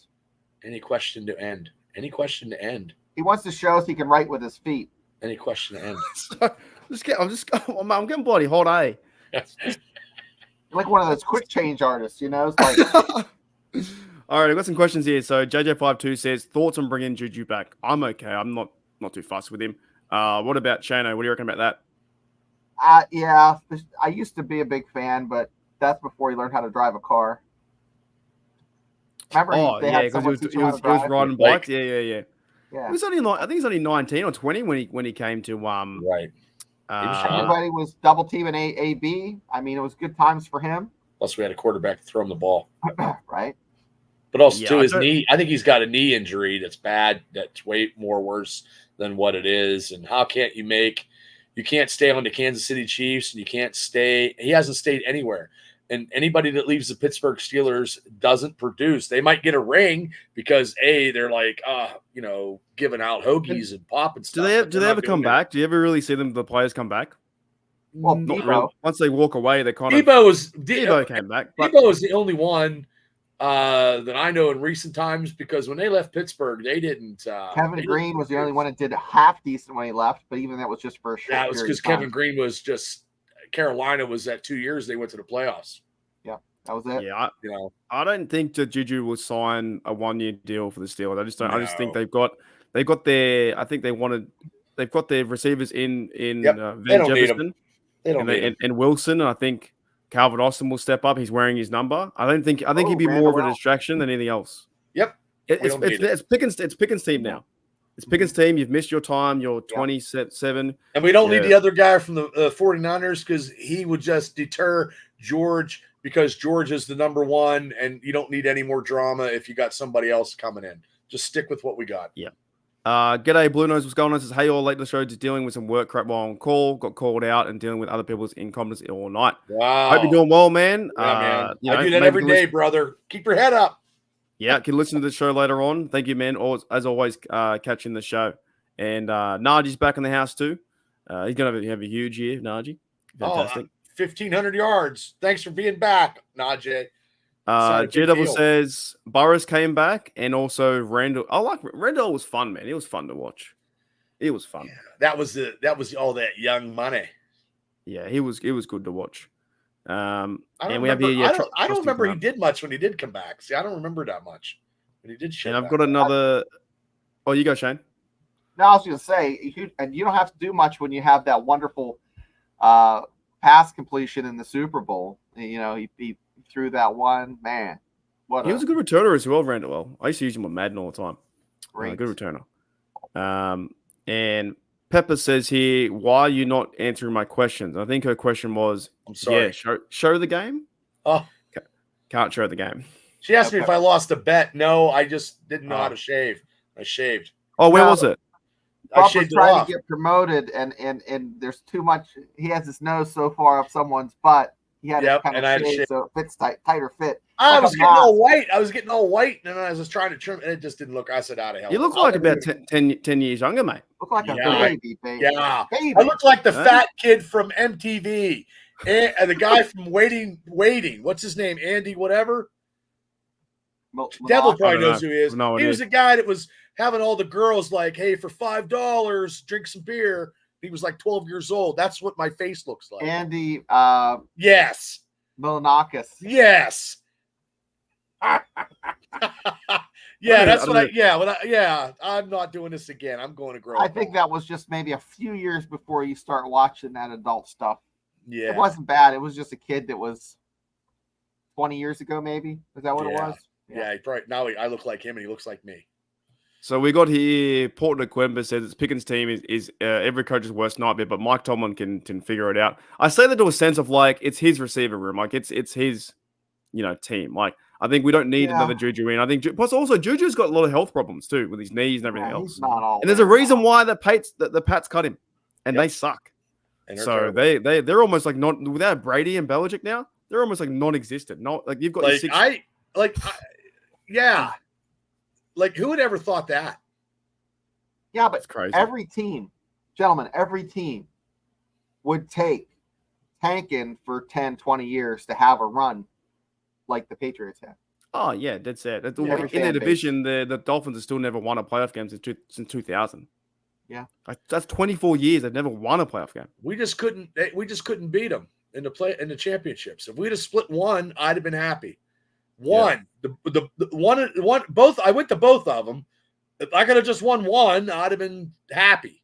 Any question to end? He wants to show us he can write with his feet. Any question to end? I'm getting bloody hot, eh? Like one of those quick change artists, you know? It's like... All right, I've got some questions here. So JJ52 says, thoughts on bringing Juju back? I'm okay. I'm not too fussed with him. What about Shano? What do you reckon about that? Yeah, I used to be a big fan, but that's before he learned how to drive a car. Remember? Because he was riding bikes. Yeah. He was only I think he's only 19 or 20 when he came to right. Everybody was double teaming AB. I mean, it was good times for him. Plus, we had a quarterback to throw him the ball. Right. But also Yeah, too, I his don't- knee. I think he's got a knee injury that's bad. That's way more worse than what it is. And how can't you make? You can't stay on the Kansas City Chiefs, and you can't stay. He hasn't stayed anywhere. And anybody that leaves the Pittsburgh Steelers doesn't produce. They might get a ring because they're like, giving out hoagies and pop and do stuff. they but do they're they not ever come doing it. back? Do you ever really see the players come back? Well, Not Debo. really. Once they walk away, they kind of Debo came back. But Debo is the only one that I know in recent times because when they left Pittsburgh, they didn't. Kevin Green was the only one that did half decent when he left, but even that was just for a short That was period because of time. Kevin Green was just Carolina was that 2 years they went to the playoffs. Yeah, that was it. yeah, You know, I don't think that Juju will sign a 1-year deal for the Steelers. I just don't. I just think No. they've got their. I think they've got their receivers in Yep, they Van don't need 'em. Jefferson they don't need him. and Wilson. And I think Calvin Austin will step up. He's wearing his number. I think he'd be more of a Randall. distraction than anything else. Yep, we It's don't need it's Pickett's team now. It's Pickett's team. You've missed your time. You're 27. and we don't need Yeah. the other guy from the 49ers because he would just deter George because George is the number one, and you don't need any more drama if you got somebody else coming in. Just stick with what we got. Yeah. G'day, Blue Nose. What's going on? Says, hey, all late in the show, just dealing with some work crap while on call. Got called out and dealing with other people's incompetence all night. Wow. Hope you're doing well, man. Yeah, man. You know, I do that maybe every can day, brother. Keep your head up. Yeah, can listen to the show later on. Thank you, man. As always, catching the show. And Naji's back in the house too. He's gonna have a huge year, Naji. Fantastic. 1,500 yards. Thanks for being back, Najee. J Double says Burris came back, and also Randall. Randall was fun, man. It was fun to watch. It was fun. That was all that young money. Yeah, it was good to watch. I don't and remember, we have here. I don't remember he did much when he did come back. See, I don't remember that much when he did shit. And I've got another. Oh, you go, Shane. No, I was going to say, you don't have to do much when you have that wonderful pass completion in the Super Bowl. You know, he threw that one, man. He was a good returner as well, Randall. I used to use him on Madden all the time. Great. Good returner. And Pepper says here, why are you not answering my questions? I think her question was, I'm sorry. Yeah, show the game. Oh, can't show the game. She asked me if I lost a bet. No, I just didn't know how to shave. I shaved. Oh, where was it? I shaved it trying off. to get promoted, and there's too much. He has his nose so far up someone's butt. He had to kind of shave so it fits tighter fit. I was getting all white. And then I was trying to trim, and it just didn't look. I said, out of hell. You look like about 10 years younger, mate. Look like a baby. Yeah, baby. I look like the fat kid from MTV, and the guy from Waiting. What's his name? Andy, whatever. Devil probably knows who he is. He was the guy that was having all the girls like, hey, for $5, drink some beer. He was like 12 years old. That's what my face looks like. Andy. Yes. Milanakis. Yes. Yeah, that's what I. I'm not doing this again. I'm going to grow. I think that was just maybe a few years before you start watching that adult stuff. Yeah, it wasn't bad. It was just a kid that was 20 years ago, maybe. Is that what it was? Yeah, probably, now I look like him and he looks like me. So we got here, Portland Quemba says it's Pickens' team is every coach's worst nightmare, but Mike Tomlin can figure it out. I say that to a sense of like it's his receiver room, like it's his team. Like I think we don't need another Juju in. I think plus also Juju's got a lot of health problems too with his knees and everything else. And there's a reason why the Pats cut him, and they suck. And so they're almost like not without Brady and Belichick now. They're almost like non-existent. Not like you've got Like, who would ever thought that? Yeah, but every team would take tanking for 10, 20 years to have a run like the Patriots have. Oh, yeah, that's it. In the division, the Dolphins have still never won a playoff game since 2000. Yeah. That's 24 years. They've never won a playoff game. We just couldn't beat them in the championships. If we'd have split one, I'd have been happy. Both. I went to both of them. If I could have just won one, I'd have been happy.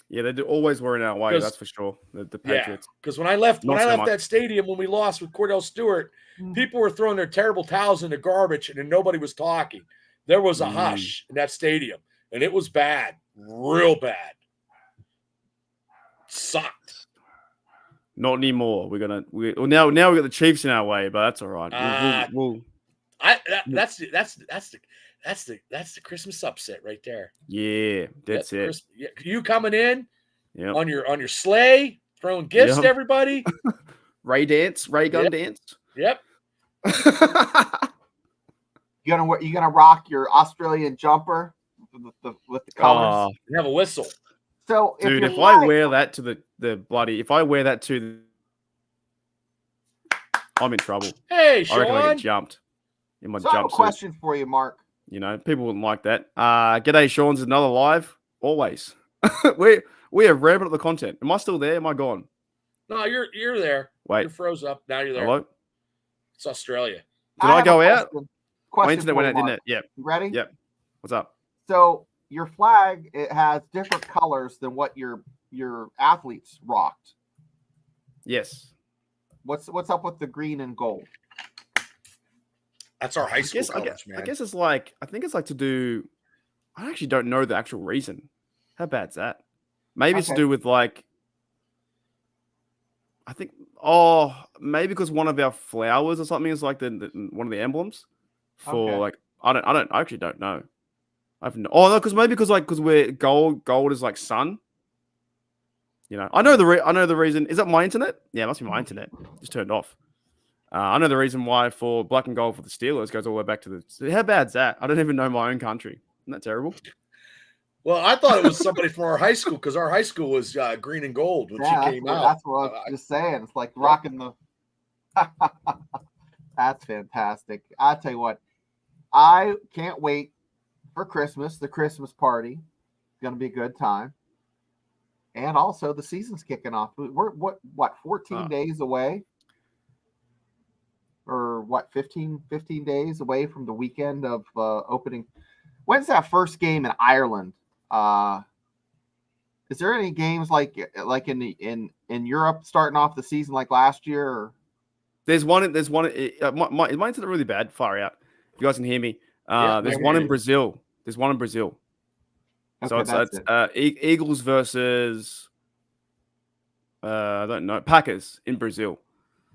Yeah, they always were in our way. That's for sure. The Patriots. Because when I left that stadium when we lost with Cordell Stewart, people were throwing their terrible towels in the garbage, and then nobody was talking. There was a hush in that stadium, and it was bad, real bad. Sucked. Not anymore. Now we got the Chiefs in our way, but that's all right. That's the Christmas upset right there. Yeah, that's it. You coming in Yep. on your sleigh, throwing gifts to everybody. Ray gun dance. Yep. You gonna rock your Australian jumper with the colors. You have a whistle. So dude, if I wear that to I'm in trouble. Hey, Sean. I reckon I get jumped in my I have a jumpsuit. question for you, Mark. You know, people wouldn't like that. G'day, Sean's another live. Always. we have ramped up the content. Am I still there? Am I gone? No, you're there. Wait. You're froze up. Now you're there. Hello? It's Australia. Did I go out? My internet went out, didn't it? Yep. You ready? Yep. What's up? So your flag, it has different colors than what your athletes rocked. Yes. What's up with the green and gold? That's our high school colors, man. I guess it's like to do. I actually don't know the actual reason. How bad's that? Maybe it's to do with like. I think. Oh, maybe because one of our flowers or something is like the one of the emblems for like. I actually don't know. No, because we're gold. Gold is like sun. You know, I know the reason. Is that my internet? Yeah, it must be my internet. Just turned off. I know the reason why for black and gold for the Steelers goes all the way back to the. How bad's that? I don't even know my own country. Isn't that terrible? Well, I thought it was somebody from our high school because our high school was green and gold when she came out. That's what I was just saying. It's like rocking the. That's fantastic. I'll tell you what, I can't wait for Christmas. The Christmas party is going to be a good time, and also the season's kicking off. We're 14 days away. Or what, 15 days away from the weekend of opening. When's that first game in Ireland? Is there any games like in Europe starting off the season like last year? Or? There's one. My internet really bad. Far out. If you guys can hear me. There's one in Brazil. Okay, so it's Eagles versus I don't know, Packers in Brazil.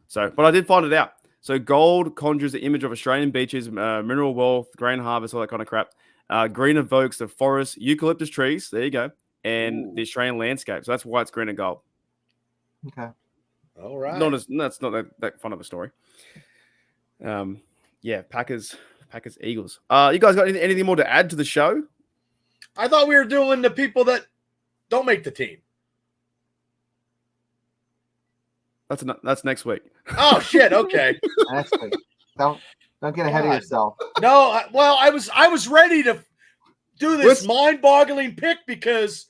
So, but I did find it out. So gold conjures the image of Australian beaches, mineral wealth, grain harvest, all that kind of crap. Green evokes the forest, eucalyptus trees. There you go, and the Australian landscape. So that's why it's green and gold. Okay. All right. That's not that fun of a story. Yeah, Packers, Eagles. You guys got anything more to add to the show? I thought we were doing the people that don't make the team. That's next week. Oh shit! Okay. Next week. Don't get ahead of yourself. No, I was ready to do this mind-boggling pick because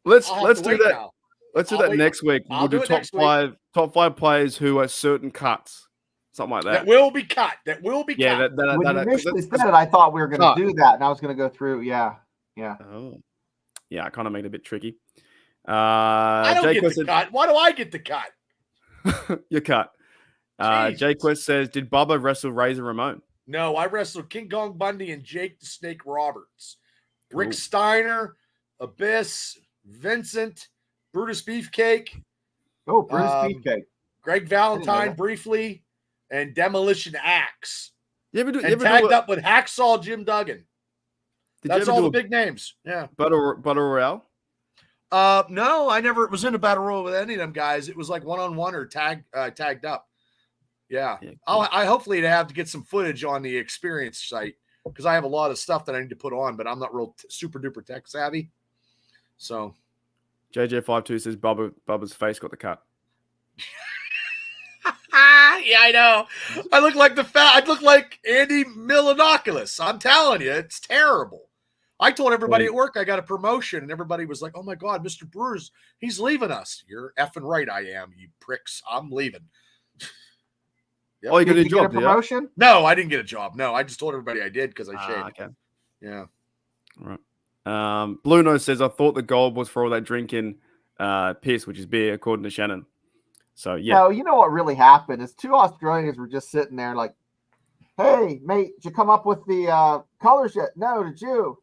let's do that. Now. Let's do that next week. We'll do top five players who are certain cuts, something like that. That will be cut. When you initially said it, I thought we were going to do that, and I was going to go through. Yeah. Oh. Yeah, I kind of made it a bit tricky. I don't get the cut. Why do I get the cut? You're cut. Jay Quest says, did Bubba wrestle Razor Ramon? No, I wrestled King Kong Bundy and Jake the Snake Roberts. Rick Steiner, Abyss, Vincent, Brutus Beefcake. Oh, Brutus Beefcake. Greg Valentine briefly, and Demolition Axe. You ever tagged up with Hacksaw Jim Duggan. That's all the big names. Yeah. Battle Royale? No, I never was in a battle royal with any of them guys. It was like one-on-one or tagged up. Yeah. I hopefully have to get some footage on the experience site because I have a lot of stuff that I need to put on, but I'm not real super duper tech savvy. So JJ52 says Bubba's face got the cut. Yeah, I know. I look like Andy Milonopoulos. I'm telling you, it's terrible. I told everybody at work I got a promotion, and everybody was like, "Oh my God, Mr. Brewers, he's leaving us." You're effing right, I am, you pricks. I'm leaving. Yep. Oh, you got a job? Get a promotion? No, I didn't get a job. No, I just told everybody I did because I shaved. Okay. Yeah. All right. Blue Nose says, I thought the gold was for all that drinking piss, which is beer, according to Shannon. So, yeah. No, you know what really happened is two Australians were just sitting there like, hey, mate, did you come up with the colors yet? No, did you?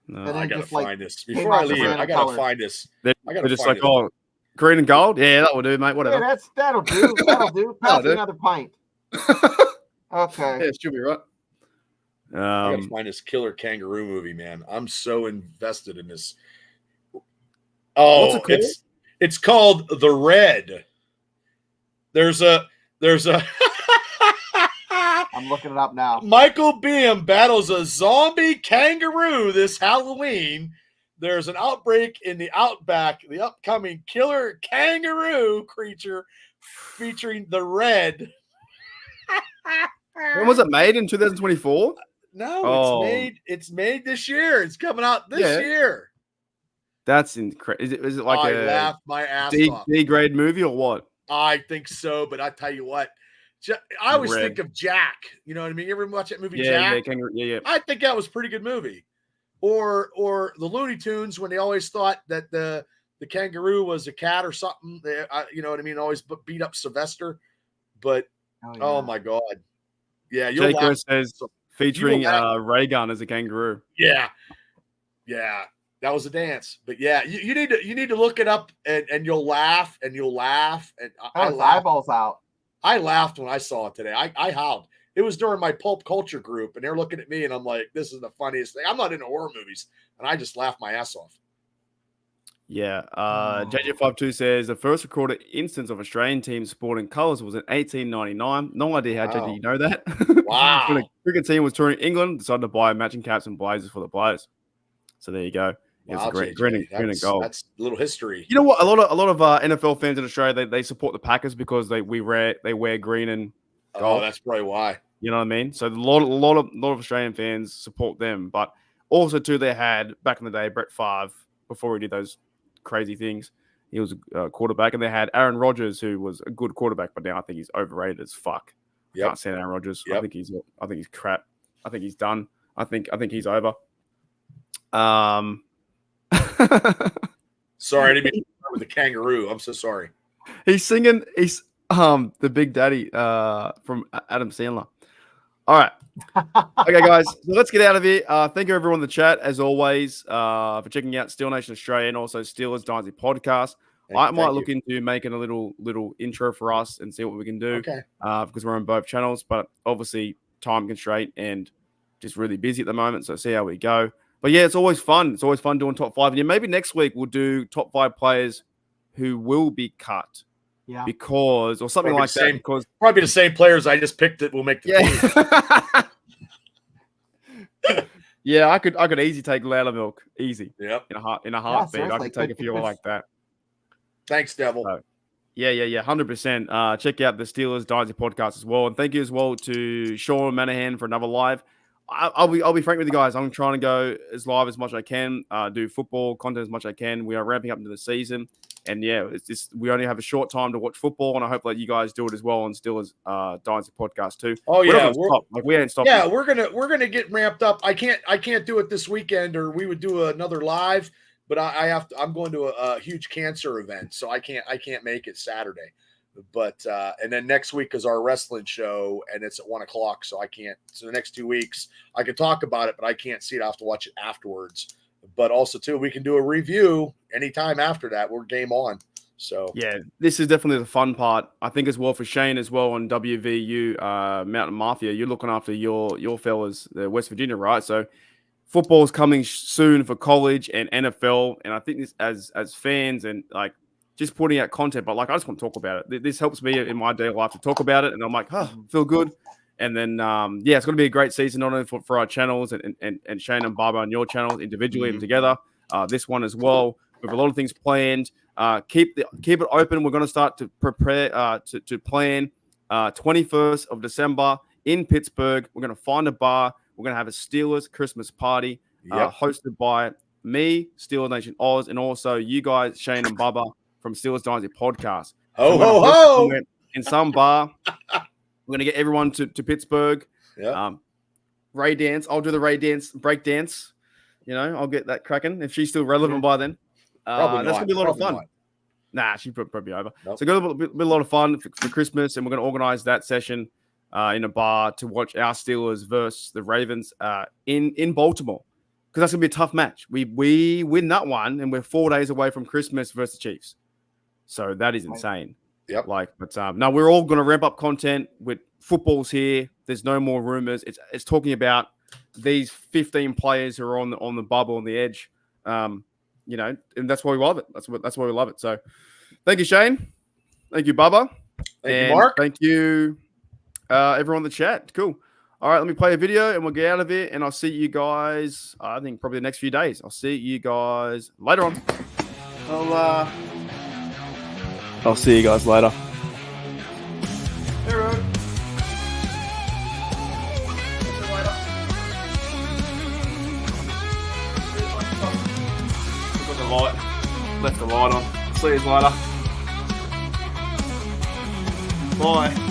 No, I got to find this. Before I leave, I got to find this. They're just like, oh, green and gold? Yeah, that will do, mate. Whatever. Yeah, that'll do. That'll do. Pass me another pint. Okay. Yeah, it should be right. I gotta find this killer kangaroo movie, man. I'm so invested in this. Oh, What's it called? it's called The Red. There's a I'm looking it up now. Michael Biehn battles a zombie kangaroo this Halloween. There's an outbreak in the outback. The upcoming killer kangaroo creature featuring The Red. When was it made? In 2024? No, it's made this year. It's coming out this year. That's incredible. Is it like I a laughed my ass off. D grade movie or what? I think so, but I tell you what, I always Red. think of Jack. You know what I mean? You ever watch that movie, Yeah, Jack? yeah. I think that was a pretty good movie. Or the Looney Tunes, when they always thought that the kangaroo was a cat or something. You know what I mean? Always beat up Sylvester. But oh my god, yeah. Jaco says featuring Ray Gun as a kangaroo. Yeah, that was a dance. But yeah, you need to look it up and you'll laugh and I laughed. Eyeballs out. I laughed when I saw it today. I howled. It was during my pulp culture group, and they're looking at me, and I'm like, "This is the funniest thing." I'm not into horror movies, and I just laughed my ass off. Yeah. JJ52 says the first recorded instance of Australian team sporting colours was in 1899. No idea how JJ you know that. Wow. When a cricket team was touring England, decided to buy matching caps and blazers for the players. So there you go. It was a great green and gold. That's a little history. You know what? A lot of NFL fans in Australia they support the Packers because they wear green and gold. Oh, that's probably why. You know what I mean? So a lot of Australian fans support them, but also too they had back in the day Brett Favre before he did those crazy things. He was a quarterback, and they had Aaron Rodgers, who was a good quarterback, but now I think he's overrated as fuck. Yep. Can't stand Aaron Rodgers. Yep. I think he's crap. I think he's done. I think he's over. Sorry, I didn't mean to start with the kangaroo. I'm so sorry. He's singing. He's the Big Daddy from Adam Sandler. All right. Okay, guys. So let's get out of here. Thank you everyone in the chat, as always, for checking out Steel Nation Australia and also Steelers Dynasty podcast. I might look into making a little intro for us and see what we can do. Okay. Because we're on both channels, but obviously time constraint and just really busy at the moment. So see how we go. But yeah, it's always fun. It's always fun doing top five. And yeah, maybe next week we'll do top 5 players who will be cut. Yeah. Because or something Probably like that. Because probably the same players I just picked that will make the team. Yeah, I could easily take Loudermilk. Easy. Yep. In a heartbeat. I seriously, could take a few like that. Thanks, Devil. Yeah, 100%. Check out the Steelers Dynasty podcast as well, and thank you as well to Sean Manahan for another live. I'll be frank with you guys. I'm trying to go as live as much as I can, do football content as much as I can. We are ramping up into the season, and yeah, it's just we only have a short time to watch football, and I hope that you guys do it as well on Steelers Dynasty podcast too. Oh yeah, we ain't stopping. Yeah, we're gonna get ramped up. I can't do it this weekend, or we would do another live. But I have to. I'm going to a huge cancer event, so I can't make it Saturday. But and then next week is our wrestling show, and it's at 1:00, so I can't. So the next 2 weeks I can talk about it, but I can't see it. I have to watch it afterwards. But also too, we can do a review anytime after that. We're game on. So yeah, this is definitely the fun part. I think as well for Shane as well on WVU Mountain Mafia. You're looking after your fellas, the West Virginia, right? So. Football is coming soon for college and NFL, and I think this as fans and like just putting out content. But like I just want to talk about it. This helps me in my daily life to talk about it, and I'm like, feel good. And then yeah, it's going to be a great season not only for our channels and Shane and Barbara on your channels individually and together. This one as well. We have a lot of things planned. Keep it open. We're going to start to prepare to plan 21st of December in Pittsburgh. We're going to find a bar. We're going to have a Steelers Christmas party hosted by me, Steelers Nation Oz, and also you guys, Shane and Bubba from Steelers Dynasty Podcast. Ho, ho, ho! In some bar. We're going to get everyone to Pittsburgh. Yeah. Ray dance. I'll do the Ray dance, break dance. You know, I'll get that cracking if she's still relevant by then. That's going to be a lot of fun. Nah, she's probably over. Nope. So going to be a lot of fun for Christmas, and we're going to organize that session in a bar to watch our Steelers versus the Ravens in Baltimore, because that's gonna be a tough match. We win that one, and we're 4 days away from Christmas versus the Chiefs, so that is insane. Yep. But no, we're all gonna ramp up content with footballs here. There's no more rumors. It's talking about these 15 players who are on the bubble, on the edge. And that's why we love it. That's why we love it. So thank you, Shane. Thank you, Bubba. Thank you, Mark. Thank you, everyone in the chat. Cool. All right, let me play a video and we'll get out of it. And I'll see you guys, I think, probably the next few days. I'll see you guys later on. I'll see you guys later. Hey, Rod. Got the light. Left the light on. See you later. Bye.